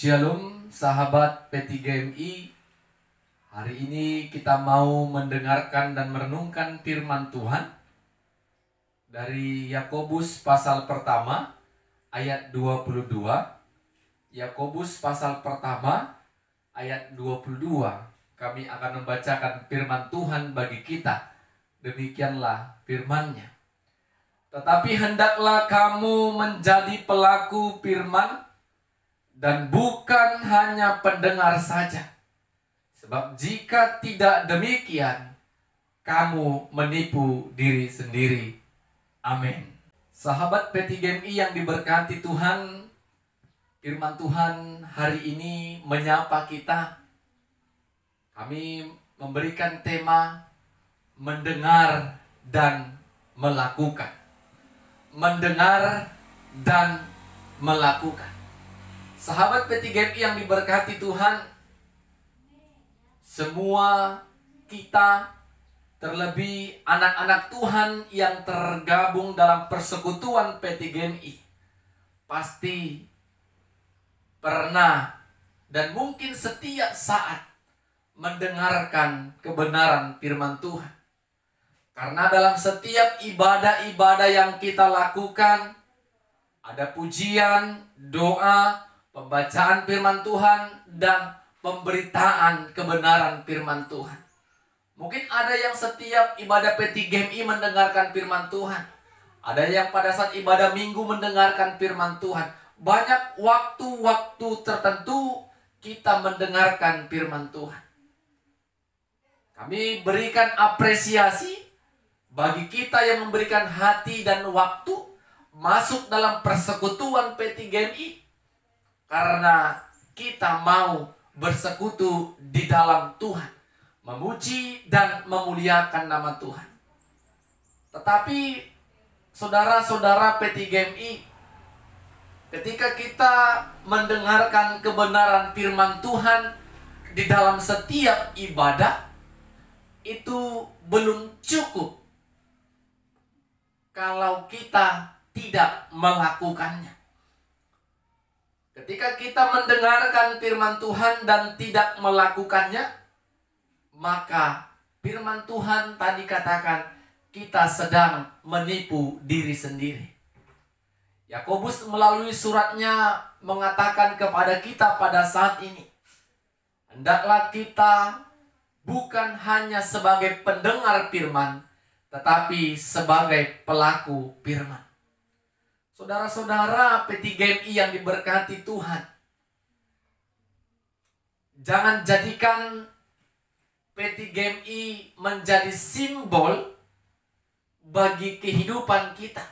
Shalom sahabat P3MI. Hari ini kita mau mendengarkan dan merenungkan firman Tuhan dari Yakobus pasal pertama ayat 22. Yakobus pasal pertama ayat 22. Kami akan membacakan firman Tuhan bagi kita. Demikianlah firman-Nya. Tetapi hendaklah kamu menjadi pelaku firman dan bukan hanya pendengar saja. Sebab jika tidak demikian, kamu menipu diri sendiri. Amin. Sahabat P3MI yang diberkati Tuhan, firman Tuhan hari ini menyapa kita. Kami memberikan tema mendengar dan melakukan. Mendengar dan melakukan. Sahabat P3MI yang diberkati Tuhan, semua kita, terlebih anak-anak Tuhan yang tergabung dalam persekutuan P3MI, pasti pernah dan mungkin setiap saat mendengarkan kebenaran firman Tuhan. Karena dalam setiap ibadah-ibadah yang kita lakukan, ada pujian, doa, pembacaan firman Tuhan, dan pemberitaan kebenaran firman Tuhan. Mungkin ada yang setiap ibadah P3MI mendengarkan firman Tuhan. Ada yang pada saat ibadah minggu mendengarkan firman Tuhan. Banyak waktu-waktu tertentu kita mendengarkan firman Tuhan. Kami berikan apresiasi bagi kita yang memberikan hati dan waktu masuk dalam persekutuan P3MI. Karena kita mau bersekutu di dalam Tuhan, memuji dan memuliakan nama Tuhan. Tetapi saudara-saudara P3MI, ketika kita mendengarkan kebenaran firman Tuhan di dalam setiap ibadah, itu belum cukup kalau kita tidak melakukannya. Ketika kita mendengarkan firman Tuhan dan tidak melakukannya, maka firman Tuhan tadi katakan kita sedang menipu diri sendiri. Yakobus melalui suratnya mengatakan kepada kita pada saat ini, hendaklah kita bukan hanya sebagai pendengar firman, tetapi sebagai pelaku firman. Saudara-saudara P3MI yang diberkati Tuhan, jangan jadikan P3MI menjadi simbol bagi kehidupan kita.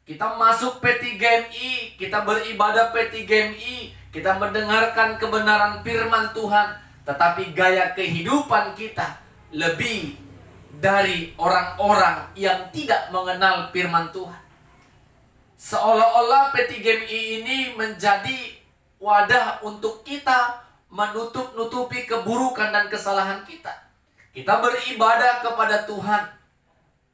Kita masuk P3MI, kita beribadah P3MI, kita mendengarkan kebenaran firman Tuhan, tetapi gaya kehidupan kita lebih dari orang-orang yang tidak mengenal firman Tuhan. Seolah-olah P3MI ini menjadi wadah untuk kita menutup-nutupi keburukan dan kesalahan kita. Kita beribadah kepada Tuhan.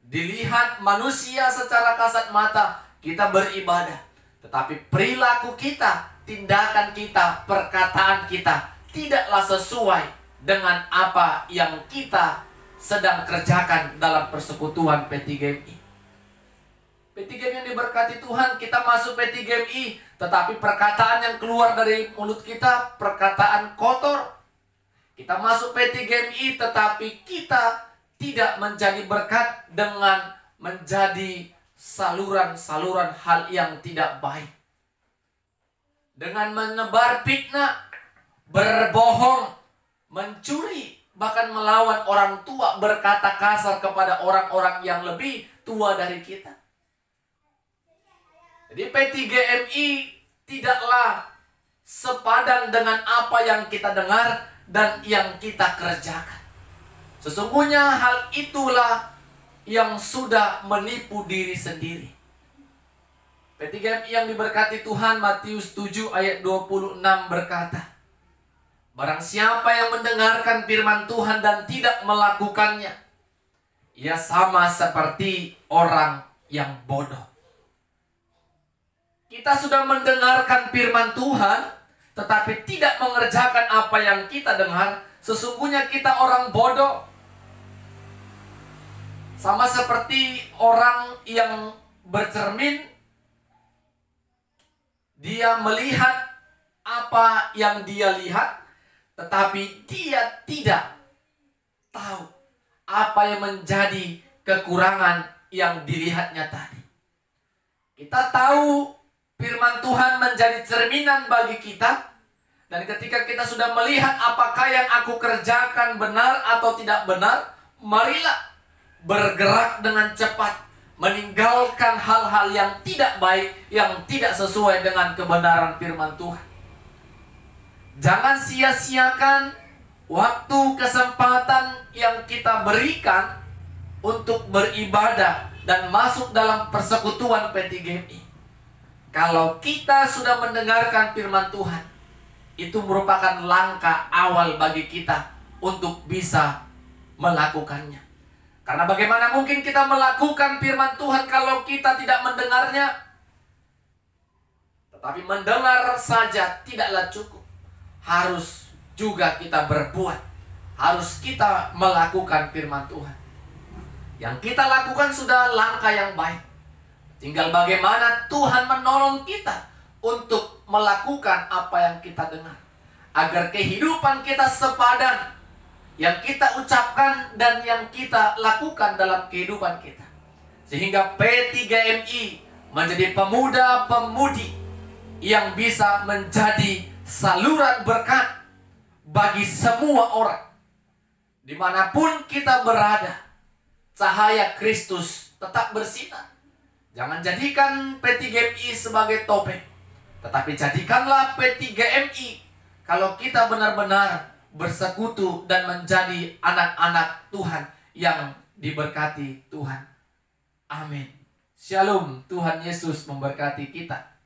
Dilihat manusia secara kasat mata, kita beribadah. Tetapi perilaku kita, tindakan kita, perkataan kita tidaklah sesuai dengan apa yang kita sedang kerjakan dalam persekutuan P3MI. P3MI yang diberkati Tuhan, kita masuk P3MI, tetapi perkataan yang keluar dari mulut kita, perkataan kotor. Kita masuk P3MI, tetapi kita tidak menjadi berkat dengan menjadi saluran-saluran hal yang tidak baik. Dengan menebar fitnah, berbohong, mencuri, bahkan melawan orang tua, berkata kasar kepada orang-orang yang lebih tua dari kita. Jadi P3MI tidaklah sepadan dengan apa yang kita dengar dan yang kita kerjakan. Sesungguhnya hal itulah yang sudah menipu diri sendiri. P3MI yang diberkati Tuhan, Matius 7 ayat 26 berkata, barang siapa yang mendengarkan firman Tuhan dan tidak melakukannya, ia sama seperti orang yang bodoh. Kita sudah mendengarkan firman Tuhan, tetapi tidak mengerjakan apa yang kita dengar, sesungguhnya kita orang bodoh. Sama seperti orang yang bercermin, dia melihat apa yang dia lihat, tetapi dia tidak tahu apa yang menjadi kekurangan yang dilihatnya tadi. Kita tahu firman Tuhan menjadi cerminan bagi kita, dan ketika kita sudah melihat apakah yang aku kerjakan benar atau tidak benar, marilah bergerak dengan cepat, meninggalkan hal-hal yang tidak baik, yang tidak sesuai dengan kebenaran firman Tuhan. Jangan sia-siakan waktu, kesempatan yang kita berikan untuk beribadah dan masuk dalam persekutuan P3GMI. Kalau kita sudah mendengarkan firman Tuhan, itu merupakan langkah awal bagi kita untuk bisa melakukannya. Karena bagaimana mungkin kita melakukan firman Tuhan kalau kita tidak mendengarnya? Tetapi mendengar saja tidaklah cukup. Harus juga kita berbuat. Harus kita melakukan firman Tuhan. Yang kita lakukan sudah langkah yang baik. Tinggal bagaimana Tuhan menolong kita untuk melakukan apa yang kita dengar, agar kehidupan kita sepadan yang kita ucapkan dan yang kita lakukan dalam kehidupan kita. Sehingga P3GMI menjadi pemuda-pemudi yang bisa menjadi saluran berkat bagi semua orang. Dimanapun kita berada, cahaya Kristus tetap bersinar. Jangan jadikan P3GMI sebagai topeng, tetapi jadikanlah P3GMI kalau kita benar-benar bersekutu dan menjadi anak-anak Tuhan yang diberkati Tuhan. Amin. Shalom. Tuhan Yesus memberkati kita.